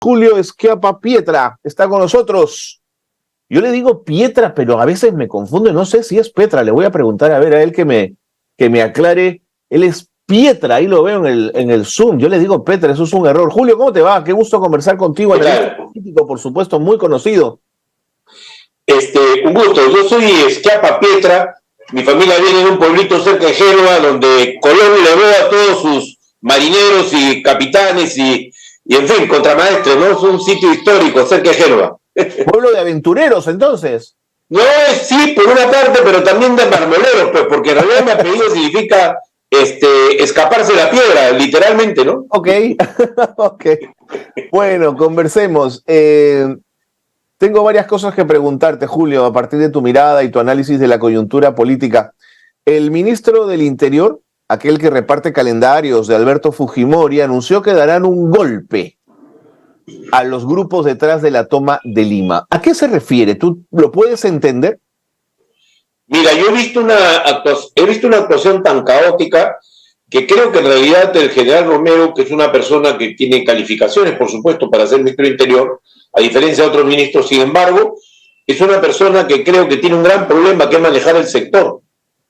Julio Schiappa Pietra está con nosotros. Yo le digo Pietra, pero a veces me confundo, no sé si es Petra. Le voy a preguntar a ver a él que me aclare. Él es Pietra, ahí lo veo en el Zoom. Yo le digo Petra, eso es un error. Julio, ¿cómo te va? Qué gusto conversar contigo. Analista político, por supuesto, muy conocido. Un gusto. Yo soy Schiappa Pietra. Mi familia viene de un pueblito cerca de Génova, donde Colón le ve a todos sus marineros y capitanes y en fin, contramaestres, ¿no? Es un sitio histórico cerca de Génova. Pueblo de aventureros, entonces. No es, sí, por una parte, pero también de marmoleros, pues, porque en realidad mi apellido significa escaparse de la piedra, literalmente, ¿no? Ok, ok. Bueno, conversemos. Tengo varias cosas que preguntarte, Julio, a partir de tu mirada y tu análisis de la coyuntura política. El ministro del Interior, aquel que reparte calendarios de Alberto Fujimori, anunció que darán un golpe a los grupos detrás de la toma de Lima. ¿A qué se refiere? ¿Tú lo puedes entender? Mira, yo he visto una actuación tan caótica que creo que en realidad el general Romero, que es una persona que tiene calificaciones, por supuesto, para ser ministro del Interior, a diferencia de otros ministros, sin embargo, es una persona que creo que tiene un gran problema que es manejar el sector,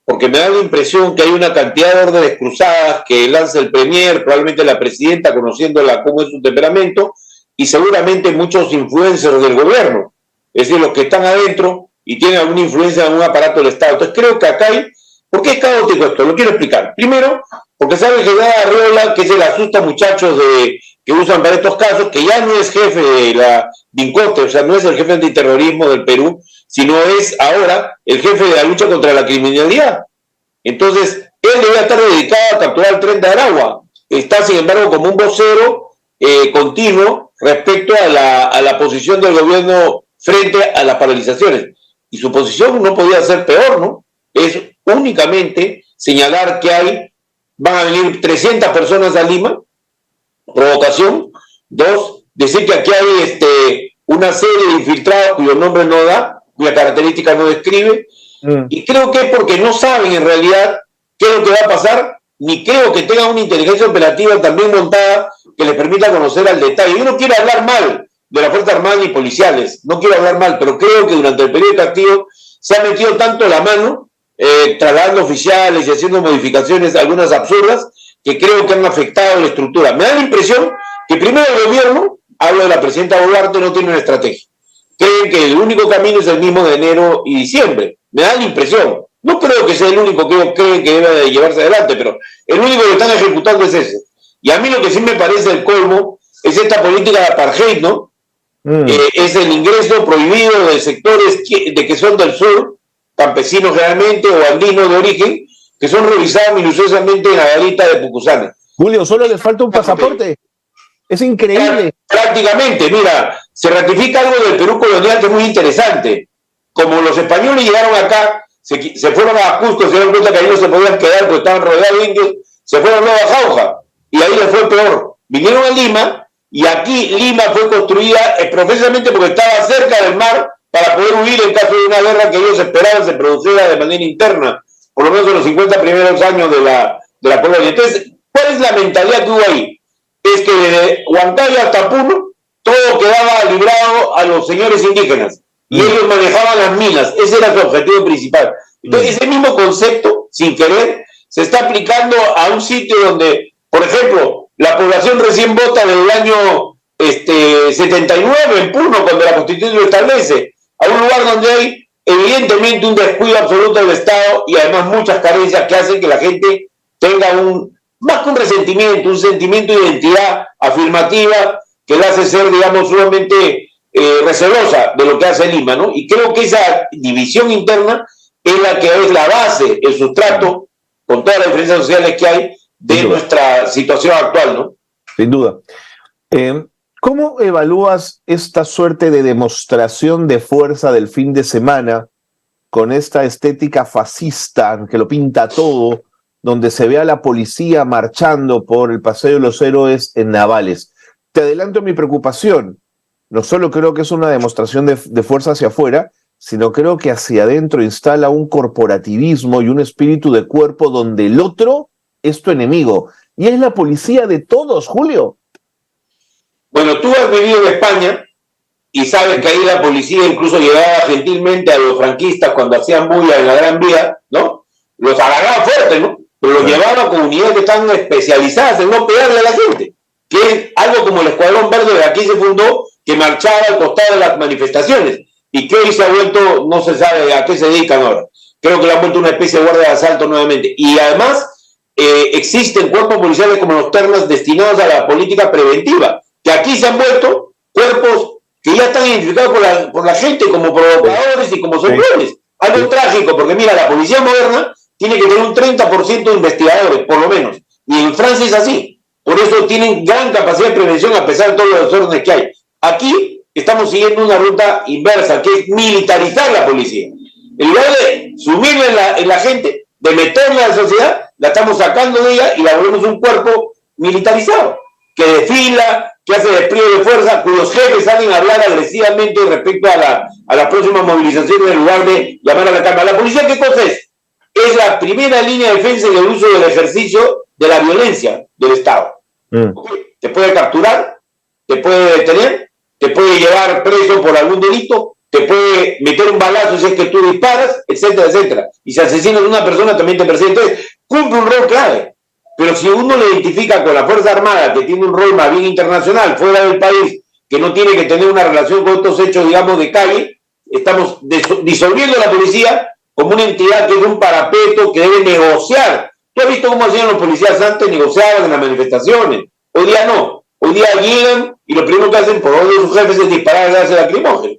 porque me da la impresión que hay una cantidad de órdenes cruzadas que lanza el premier, probablemente la presidenta, conociéndola cómo es su temperamento, y seguramente muchos influencers del gobierno, es decir, los que están adentro y tienen alguna influencia en algún aparato del Estado. Entonces creo que acá hay... ¿Por qué es caótico esto? Lo quiero explicar. Primero, porque sabe que da Arriola, que es el asusta muchachos que usan para estos casos, que ya no es jefe de la DINCOTE, o sea, no es el jefe antiterrorismo del Perú, sino es ahora el jefe de la lucha contra la criminalidad. Entonces, él debería estar dedicado a capturar el tren de Aragua. Está, sin embargo, como un vocero continuo respecto a la posición del gobierno frente a las paralizaciones. Y su posición no podía ser peor, ¿no? Es únicamente señalar que van a venir 300 personas a Lima, provocación. Dos, decir que aquí hay una serie de infiltrados cuyo nombre no da, cuya característica no describe. Y creo que es porque no saben en realidad qué es lo que va a pasar, ni creo que tengan una inteligencia operativa también montada que les permita conocer al detalle. Yo no quiero hablar mal de las Fuerzas Armadas y policiales, no quiero hablar mal, pero creo que durante el periodo de castigo se ha metido tanto la mano, trasladando oficiales y haciendo modificaciones, algunas absurdas, que creo que han afectado la estructura. Me da la impresión que primero el gobierno, hablo de la presidenta Boluarte, no tiene una estrategia. Creen que el único camino es el mismo de enero y diciembre. Me da la impresión. No creo que sea el único que ellos creen que debe de llevarse adelante, pero el único que están ejecutando es ese. Y a mí lo que sí me parece el colmo es esta política de apartheid, ¿no? Es el ingreso prohibido de sectores que son del sur, campesinos realmente o andinos de origen, que son revisados minuciosamente en la garita de Pucusana. Julio, solo le falta un pasaporte. Es increíble. Prácticamente, mira, se ratifica algo del Perú colonial que es muy interesante. Como los españoles llegaron acá, se fueron a Cusco, se dieron cuenta que ahí no se podían quedar porque estaban rodeados de indios, se fueron a Nueva Jauja y ahí les fue peor. Vinieron a Lima y aquí Lima fue construida precisamente porque estaba cerca del mar para poder huir en caso de una guerra que ellos esperaban se produciera de manera interna, por lo menos en los 50 primeros años de la colonia. Entonces, ¿cuál es la mentalidad que hubo ahí? Es que desde Huancayo hasta Puno todo quedaba librado a los señores indígenas y ellos manejaban las minas. Ese era su objetivo principal. Entonces, ese mismo concepto, sin querer, se está aplicando a un sitio donde, por ejemplo, la población recién vota del año 79 en Puno, cuando la Constitución lo establece, a un lugar donde hay evidentemente un descuido absoluto del Estado y además muchas carencias que hacen que la gente tenga más que un resentimiento, un sentimiento de identidad afirmativa que la hace ser, digamos, sumamente recelosa de lo que hace Lima, ¿no? Y creo que esa división interna es la que es la base, el sustrato, con todas las diferencias sociales que hay, de nuestra situación actual, ¿no? Sin duda. ¿Cómo evalúas esta suerte de demostración de fuerza del fin de semana con esta estética fascista que lo pinta todo, donde se ve a la policía marchando por el Paseo de los Héroes en Navales? Te adelanto mi preocupación. No solo creo que es una demostración de fuerza hacia afuera, sino creo que hacia adentro instala un corporativismo y un espíritu de cuerpo donde el otro es tu enemigo. Y es la policía de todos, Julio. Bueno, tú has vivido en España y sabes que ahí la policía incluso llegaba gentilmente a los franquistas cuando hacían bulla en la Gran Vía, ¿no? Los agarraba fuerte, ¿no? Pero los llevaba con unidades que están especializadas en no pegarle a la gente, que es algo como el Escuadrón Verde de aquí se fundó, que marchaba al costado de las manifestaciones y que hoy se ha vuelto, no se sabe a qué se dedican ahora. Creo que le han vuelto una especie de guardia de asalto nuevamente. Y además existen cuerpos policiales como los ternas destinados a la política preventiva, que aquí se han vuelto cuerpos que ya están identificados por la gente como provocadores y como soplores. Algo trágico, porque mira, la policía moderna tiene que tener un 30% de investigadores, por lo menos. Y en Francia es así. Por eso tienen gran capacidad de prevención a pesar de todos los desórdenes que hay. Aquí estamos siguiendo una ruta inversa, que es militarizar la policía. En lugar de sumirla en la gente, de meterla en la sociedad, la estamos sacando de ella y la volvemos un cuerpo militarizado, que desfila, que hace despliegue de fuerza, cuyos jefes salen a hablar agresivamente respecto a la próxima movilización en lugar de llamar a la calma. ¿La policía qué cosa es? Es la primera línea de defensa en el uso del ejercicio de la violencia del Estado. Te puede capturar, te puede detener, te puede llevar preso por algún delito, te puede meter un balazo si es que tú disparas, etcétera, etcétera. Y si asesinas a una persona también te persigue. Entonces, cumple un rol clave. Pero si uno lo identifica con la Fuerza Armada, que tiene un rol más bien internacional, fuera del país, que no tiene que tener una relación con estos hechos, digamos, de calle, estamos disolviendo a la policía como una entidad que es un parapeto que debe negociar. ¿Tú has visto cómo hacían los policías antes? Negociaban en las manifestaciones. Hoy día no. Hoy día llegan y lo primero que hacen por orden de sus jefes es disparar a gas lacrimógeno.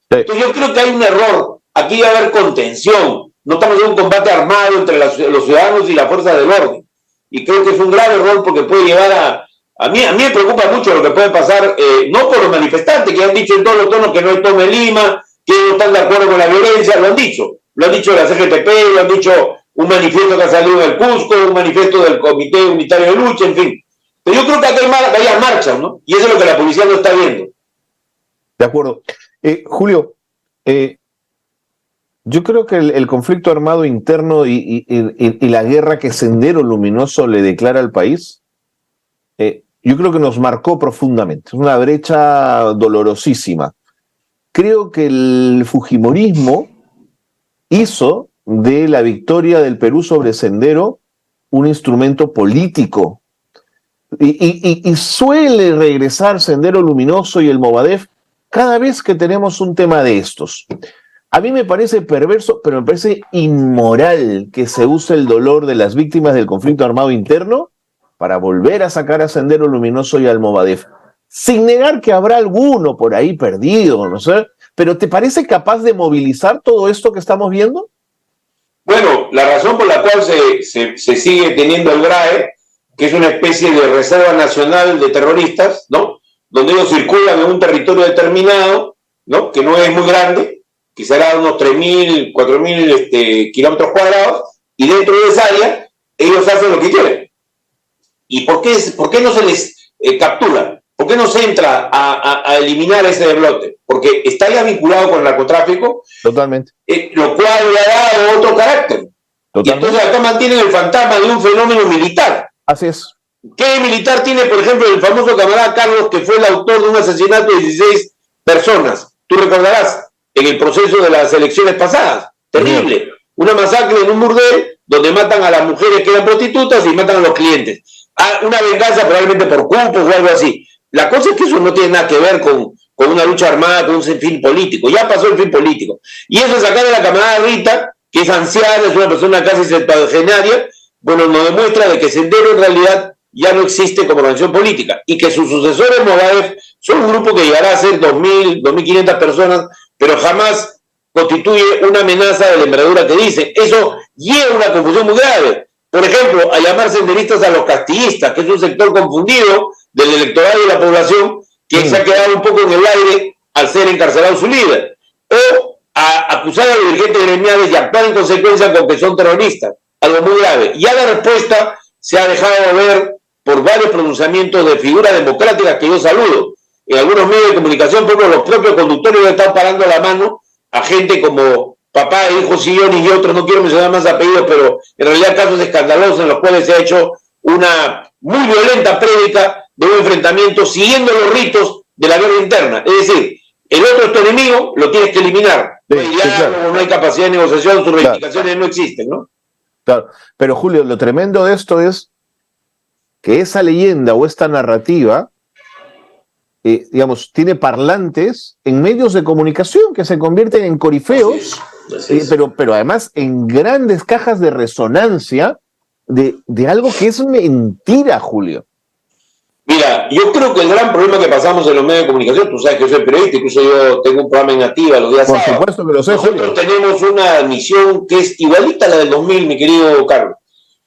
Entonces yo creo que hay un error. Aquí debe haber contención. No estamos en un combate armado entre los ciudadanos y la fuerza del orden. Y creo que es un grave error porque puede llevar a mí me preocupa mucho lo que puede pasar, no por los manifestantes que han dicho en todos los tonos que no hay toma en Lima, que no están de acuerdo con la violencia, lo han dicho la CGTP, lo han dicho un manifiesto que ha salido del Cusco, un manifiesto del Comité Unitario de Lucha, en fin. Pero yo creo que acá hay varias marchas, ¿no? Y eso es lo que la policía no está viendo. De acuerdo. Julio, yo creo que el conflicto armado interno y la guerra que Sendero Luminoso le declara al país, yo creo que nos marcó profundamente. Es una brecha dolorosísima. Creo que el fujimorismo hizo de la victoria del Perú sobre Sendero un instrumento político. Y suele regresar Sendero Luminoso y el Movadef cada vez que tenemos un tema de estos. A mí me parece perverso, pero me parece inmoral que se use el dolor de las víctimas del conflicto armado interno para volver a sacar a Sendero Luminoso y al Movadef. Sin negar que habrá alguno por ahí perdido, no sé, pero ¿te parece capaz de movilizar todo esto que estamos viendo? Bueno, la razón por la cual se sigue teniendo el GRAE, que es una especie de reserva nacional de terroristas, ¿no? Donde ellos circulan en un territorio determinado, ¿no? Que no es muy grande, que será unos 3.000, 4.000 kilómetros cuadrados, y dentro de esa área ellos hacen lo que quieren. ¿Y por qué no se les captura? ¿Por qué no se entra a eliminar ese desblote? Porque está ya vinculado con el narcotráfico. Totalmente. Lo cual le ha dado otro carácter. Totalmente. Y entonces acá mantienen el fantasma de un fenómeno militar. Así es. ¿Qué militar tiene, por ejemplo, el famoso camarada Carlos, que fue el autor de un asesinato de 16 personas? Tú recordarás, en el proceso de las elecciones pasadas. Terrible. Una masacre en un burdel donde matan a las mujeres que eran prostitutas y matan a los clientes. Una venganza probablemente por cupos o algo así. La cosa es que eso no tiene nada que ver con una lucha armada, con un fin político. Ya pasó el fin político. Y eso sacar de la camarada Rita, que es anciana, es una persona casi septuagenaria, bueno, nos demuestra de que Sendero en realidad ya no existe como organización política y que sus sucesores Movadef son un grupo que llegará a ser 2.000, 2.500 personas, pero jamás constituye una amenaza de la envergadura que dice. Eso lleva a una confusión muy grave. Por ejemplo, a llamar senderistas a los castillistas, que es un sector confundido del electorado y de la población que se ha quedado un poco en el aire al ser encarcelado su líder. O a acusar a los dirigentes gremiales y actuar en consecuencia con que son terroristas. Algo muy grave. Ya la respuesta se ha dejado ver por varios pronunciamientos de figuras democráticas que yo saludo. En algunos medios de comunicación, por ejemplo, los propios conductores están parando la mano a gente como Papá e Hijo Sillones y otros, no quiero mencionar más apellidos, pero en realidad casos escandalosos en los cuales se ha hecho una muy violenta prédica de un enfrentamiento siguiendo los ritos de la guerra interna. Es decir, el otro es tu enemigo, lo tienes que eliminar. Sí, no hay diálogo, claro. no hay capacidad de negociación, sus reivindicaciones no existen, ¿no? Claro. Pero Julio, lo tremendo de esto es que esa leyenda o esta narrativa, digamos, tiene parlantes en medios de comunicación que se convierten en corifeos, Así es. pero además en grandes cajas de resonancia de algo que es mentira, Julio. Mira, yo creo que el gran problema que pasamos en los medios de comunicación, tú sabes que yo soy periodista, incluso yo tengo un programa en Nativa los días sábados. Por supuesto que lo sé, Nosotros Julio. tenemos una misión que es igualita a la del 2000, mi querido Carlos.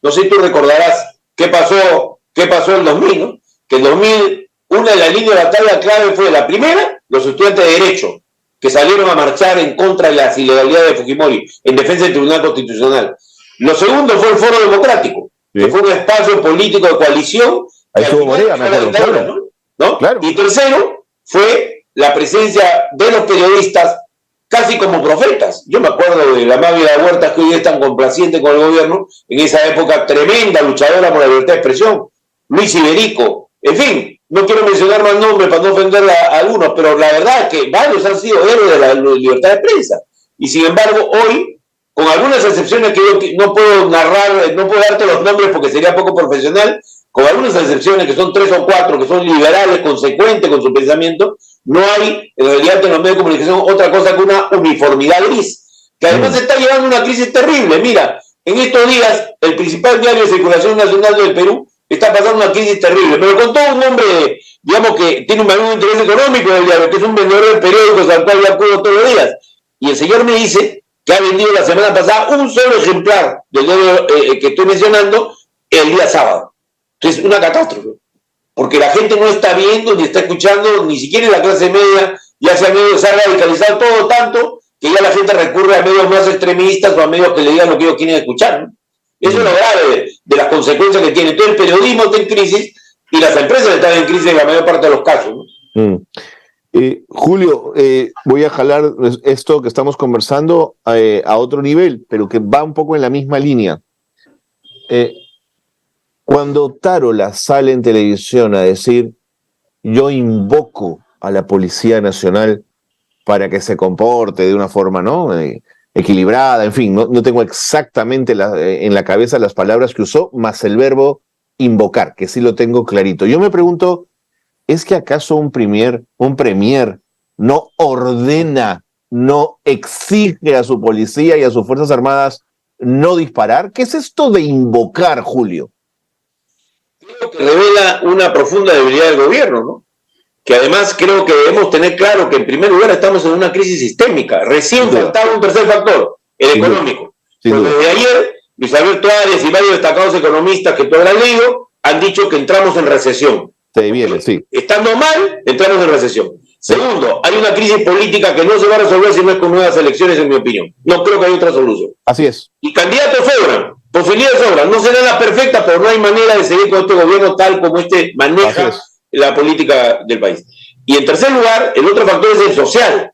No sé si tú recordarás qué pasó en el 2000, ¿no? Que en 2000, una de las líneas de batalla clave fue la primera, los estudiantes de Derecho, que salieron a marchar en contra de las ilegalidades de Fujimori, en defensa del Tribunal Constitucional. Lo segundo fue el Foro Democrático, que fue un espacio político de coalición. Ahí estuvo Morea, me acuerdo, claro. ¿No? Claro. Y tercero fue la presencia de los periodistas casi como profetas. Yo me acuerdo de la Magda Huertas, que hoy es tan complaciente con el gobierno, en esa época tremenda luchadora por la libertad de expresión, Luis Iberico, en fin, no quiero mencionar más nombres para no ofender a algunos, pero la verdad es que varios han sido héroes de la libertad de prensa. Y sin embargo, hoy, con algunas excepciones que yo no puedo narrar, no puedo darte los nombres porque sería poco profesional, con algunas excepciones que son 3 o 4, que son liberales, consecuentes con su pensamiento, no hay en realidad en los medios de comunicación otra cosa que una uniformidad gris, que además está llevando una crisis terrible. Mira, en estos días el principal diario de circulación nacional del Perú está pasando una crisis terrible, pero con todo un hombre, digamos, que tiene un mayor interés económico del diario, que es un vendedor de periódicos al cual yo acudo todos los días. Y el señor me dice que ha vendido la semana pasada un solo ejemplar del diario que estoy mencionando el día sábado. Entonces, una catástrofe, porque la gente no está viendo ni está escuchando, ni siquiera en la clase media, ya se ha radicalizado todo tanto que ya la gente recurre a medios más extremistas o a medios que le digan lo que ellos quieren escuchar, ¿no? Eso es lo grave de las consecuencias que tiene. Todo el periodismo está en crisis y las empresas están en crisis en la mayor parte de los casos, ¿no? Julio, voy a jalar esto que estamos conversando a otro nivel, pero que va un poco en la misma línea. Cuando Tarola sale en televisión a decir, yo invoco a la Policía Nacional para que se comporte de una forma, ¿no?, equilibrada, en fin, no tengo exactamente en la cabeza las palabras que usó, más el verbo invocar, que sí lo tengo clarito. Yo me pregunto, ¿es que acaso un premier no ordena, no exige a su policía y a sus Fuerzas Armadas no disparar? ¿Qué es esto de invocar, Julio? Creo que revela una profunda debilidad del gobierno, ¿no? Que además creo que debemos tener claro que en primer lugar estamos en una crisis sistémica. Recién faltaba un tercer factor, el económico. Porque desde ayer, Luis Alberto Arias y varios destacados economistas que tú habrás leído han dicho que entramos en recesión. Se viene, sí. Estando mal, entramos en recesión. Segundo, hay una crisis política que no se va a resolver si no es con nuevas elecciones, en mi opinión. No creo que haya otra solución. Así es. Y candidatos sobran, posibilidades sobran. No serán las perfectas, pero no hay manera de seguir con este gobierno tal como este maneja la política del país. Y en tercer lugar, el otro factor es el social,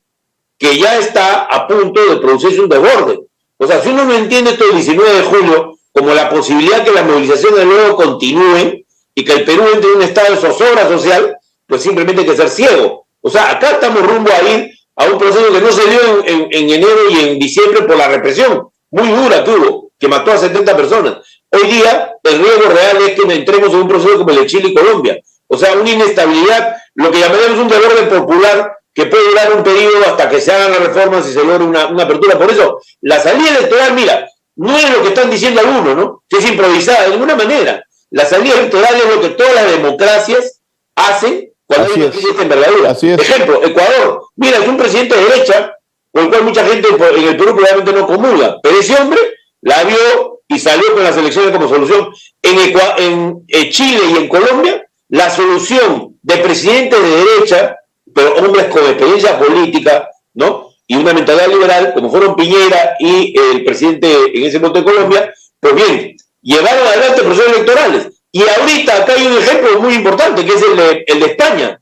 que ya está a punto de producirse un desborde. O sea, si uno no entiende esto del 19 de julio como la posibilidad que las movilizaciones luego continúen y que el Perú entre en un estado de zozobra social, pues simplemente hay que ser ciego. O sea, acá estamos rumbo a ir a un proceso que no se dio en enero y en diciembre por la represión muy dura que hubo, que mató a 70 personas. Hoy día, el riesgo real es que entremos en un proceso como el de Chile y Colombia. O sea, una inestabilidad, lo que llamaríamos un desborde popular que puede durar un periodo hasta que se hagan las reformas y se logre una apertura. Por eso, la salida electoral, mira, no es lo que están diciendo algunos, ¿no? Que es improvisada, de ninguna manera. La salida electoral es lo que todas las democracias hacen cuando hay una crisis de envergadura. Ejemplo, Ecuador. Mira, es un presidente de derecha, con el cual mucha gente en el Perú probablemente no comulga. Pero ese hombre la vio y salió con las elecciones como solución. En Chile y en Colombia, la solución de presidentes de derecha, pero hombres con experiencia política, ¿no?, y una mentalidad liberal, como fueron Piñera y el presidente en ese momento de Colombia, pues bien, llevaron adelante procesos electorales. Y ahorita acá hay un ejemplo muy importante, que es el de España.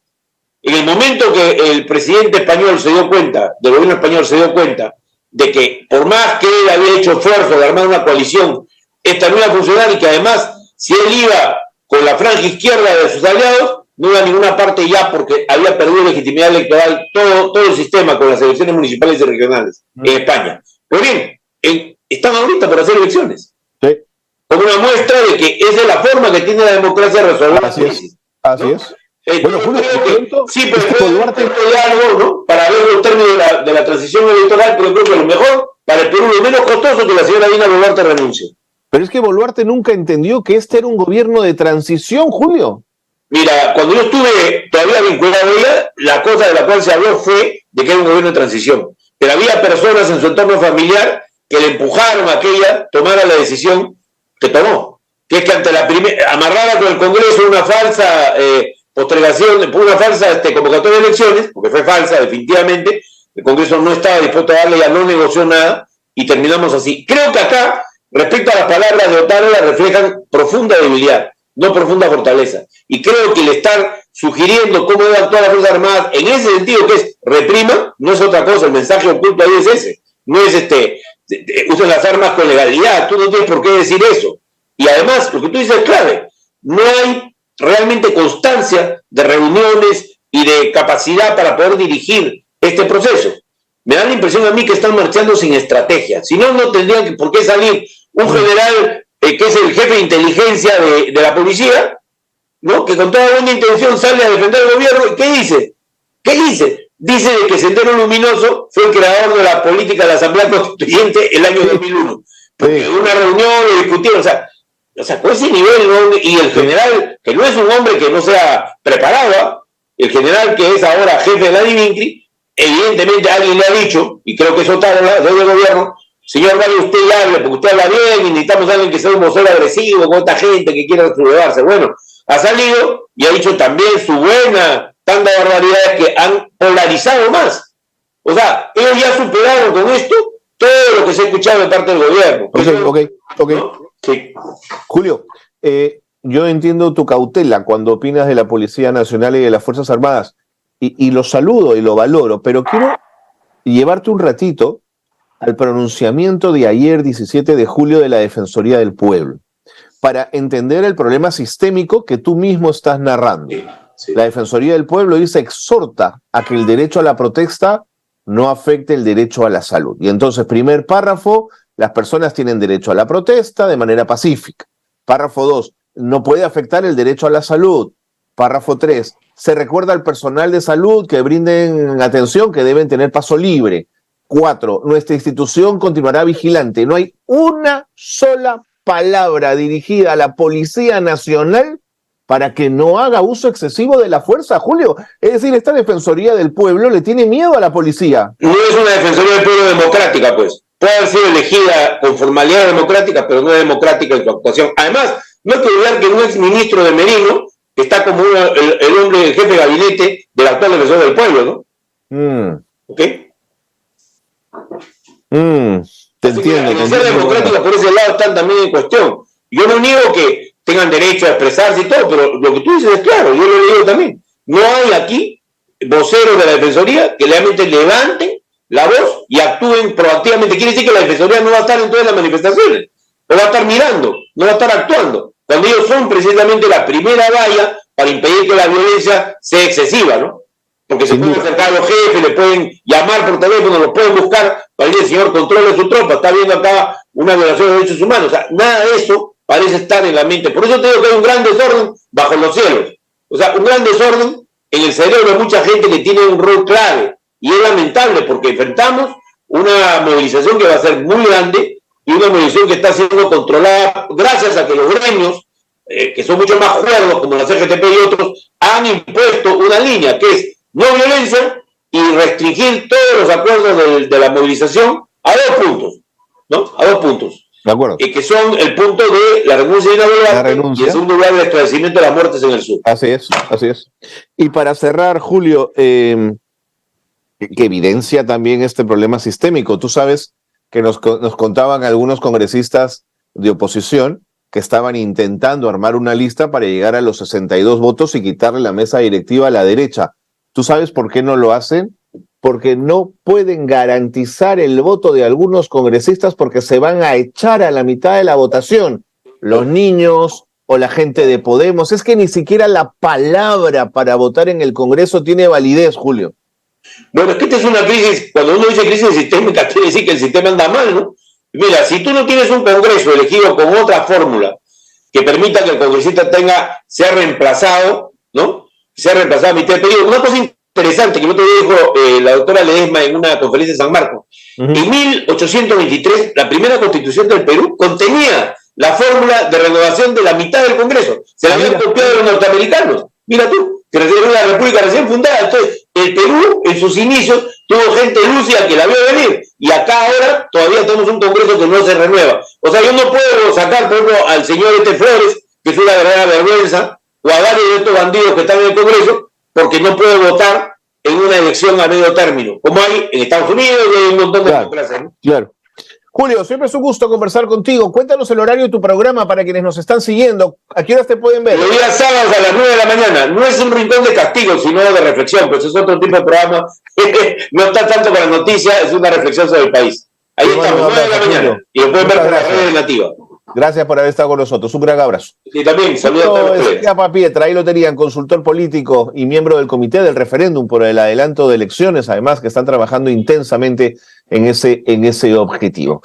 En el momento que el presidente español se dio cuenta, del gobierno español se dio cuenta, de que por más que él había hecho esfuerzo de armar una coalición, esta no iba a funcionar y que además, si él iba con la franja izquierda de sus aliados, no iba a ninguna parte ya porque había perdido legitimidad electoral todo el sistema con las elecciones municipales y regionales en España. Pues bien, están ahorita por hacer elecciones. Sí. Como una muestra de que esa es la forma que tiene la democracia de resolver las crisis. Así es. Bueno, Julio, sí, pero fue un diálogo, ¿no? Para ver los términos de la transición electoral, pero creo que lo mejor para el Perú, lo menos costoso, que la señora Dina Boluarte renuncie. Pero es que Boluarte nunca entendió que este era un gobierno de transición, Julio. Mira, cuando yo estuve todavía vinculado a ella, la cosa de la cual se habló fue de que era un gobierno de transición. Pero había personas en su entorno familiar que le empujaron a que ella tomara la decisión que tomó. Que es que ante la amarrada con el Congreso una falsa postergación, una falsa convocatoria de elecciones, porque fue falsa definitivamente, el Congreso no estaba dispuesto a darle, ya no negoció nada, y terminamos así. Creo que acá, respecto a las palabras de Otárola, reflejan profunda debilidad, no profunda fortaleza. Y creo que le están sugiriendo cómo debe actuar las Fuerzas Armadas en ese sentido, que es reprima, no es otra cosa, el mensaje oculto ahí es ese. No es usen las armas con legalidad, tú no tienes por qué decir eso. Y además, lo que tú dices es clave, no hay realmente constancia de reuniones y de capacidad para poder dirigir este proceso. Me da la impresión a mí que están marchando sin estrategia. Si no, no tendrían por qué salir un general que es el jefe de inteligencia de la policía, ¿no? Que con toda buena intención sale a defender el gobierno. ¿Qué dice? ¿Qué dice? Dice de que Sendero Luminoso fue el creador de la política de la Asamblea Constituyente el año 2001. Porque en una reunión lo discutieron, o sea, con ese nivel, ¿no? Y el general, que no es un hombre que no sea preparado, el general que es ahora jefe de la DIVINCRI, evidentemente alguien le ha dicho, y creo que eso está desde el gobierno, señor Mario, usted hable, porque usted habla bien y necesitamos a alguien que sea un vocero agresivo con esta gente que quiera sublevarse. Bueno, ha salido y ha dicho también su buena tanta barbaridades que han polarizado más. O sea, ellos ya superaron con esto todo lo que se ha escuchado de parte del gobierno. Ok. ¿No? Sí. Julio, yo entiendo tu cautela cuando opinas de la Policía Nacional y de las Fuerzas Armadas, y lo saludo y lo valoro, pero quiero llevarte un ratito al pronunciamiento de ayer, 17 de julio, de la Defensoría del Pueblo, para entender el problema sistémico que tú mismo estás narrando. Sí. La Defensoría del Pueblo dice, exhorta a que el derecho a la protesta no afecte el derecho a la salud. Y entonces, primer párrafo, las personas tienen derecho a la protesta de manera pacífica. Párrafo 2, no puede afectar el derecho a la salud. Párrafo 3, se recuerda al personal de salud que brinden atención, que deben tener paso libre. 4, nuestra institución continuará vigilante. No hay una sola palabra dirigida a la Policía Nacional para que no haga uso excesivo de la fuerza, Julio. Es decir, esta Defensoría del Pueblo le tiene miedo a la policía. No es una Defensoría del Pueblo democrática, pues. Puede haber sido elegida con formalidad democrática, pero no es democrática en su actuación. Además, no hay que olvidar que un exministro de Merino está como el hombre, el jefe de gabinete del actual Defensor del Pueblo, ¿no? ¿Ok? Te entiendo. Las ser democráticas por ese lado están también en cuestión. Yo no niego que tengan derecho a expresarse y todo, pero lo que tú dices es claro, yo lo he leído también. No hay aquí voceros de la Defensoría que realmente levanten la voz y actúen proactivamente. Quiere decir que la Defensoría no va a estar en todas las manifestaciones, no va a estar mirando, no va a estar actuando, cuando ellos son precisamente la primera valla para impedir que la violencia sea excesiva, ¿no? Porque se pueden acercar a los jefes, le pueden llamar por teléfono, los pueden buscar para decir, señor, controle su tropa, está viendo acá una violación de derechos humanos. O sea, nada de eso parece estar en la mente. Por eso te digo que hay un gran desorden bajo los cielos. O sea, un gran desorden en el cerebro de mucha gente que tiene un rol clave. Y es lamentable porque enfrentamos una movilización que va a ser muy grande y una movilización que está siendo controlada gracias a que los gremios, que son mucho más cuerdos, como la CGTP y otros, han impuesto una línea que es no violencia y restringir todos los acuerdos de la movilización a 2 puntos, ¿no? A 2 puntos. De acuerdo. Que son el punto de la renuncia de Boluarte y en segundo lugar el esclarecimiento de las muertes en el sur. Así es. Y para cerrar, Julio, que evidencia también este problema sistémico. Tú sabes que nos contaban algunos congresistas de oposición que estaban intentando armar una lista para llegar a los 62 votos y quitarle la mesa directiva a la derecha. ¿Tú sabes por qué no lo hacen? Porque no pueden garantizar el voto de algunos congresistas porque se van a echar a la mitad de la votación. Los niños, o la gente de Podemos. Es que ni siquiera la palabra para votar en el Congreso tiene validez, Julio. Bueno, es que esta es una crisis, cuando uno dice crisis sistémica, quiere decir que el sistema anda mal, ¿no? Mira, si tú no tienes un Congreso elegido con otra fórmula que permita que el congresista sea reemplazado, ¿no? Sea reemplazado a mitad de periodo. Una cosa interesante que el otro día dijo la doctora Ledesma en una conferencia de San Marcos. En 1823, la primera constitución del Perú contenía la fórmula de renovación de la mitad del Congreso. Se la habían copiado de los norteamericanos. Mira tú, que era una república recién fundada. Entonces, el Perú, en sus inicios, tuvo gente lúcida que la vio venir. Y acá ahora todavía tenemos un Congreso que no se renueva. O sea, yo no puedo sacar, por ejemplo, al señor Flores, que es una verdadera vergüenza, o a varios de estos bandidos que están en el Congreso, porque no puedo votar en una elección a medio término, como hay en Estados Unidos y hay un montón de democracias, ¿no? Claro. Julio, siempre es un gusto conversar contigo. Cuéntanos el horario de tu programa para quienes nos están siguiendo. ¿A qué horas te pueden ver? Los días sábados a las 9 de la mañana. No es un rincón de castigo, sino de reflexión, pues es otro tipo de programa. No está tanto para noticias, es una reflexión sobre el país. Ahí estamos, 9 de la mañana. Y lo pueden ver por las redes nativas. Gracias por haber estado con nosotros. Un gran abrazo. Y también, saludos a todos ustedes. Capa Pietra, ahí lo tenían, consultor político y miembro del comité del referéndum por el adelanto de elecciones, además que están trabajando intensamente en ese objetivo.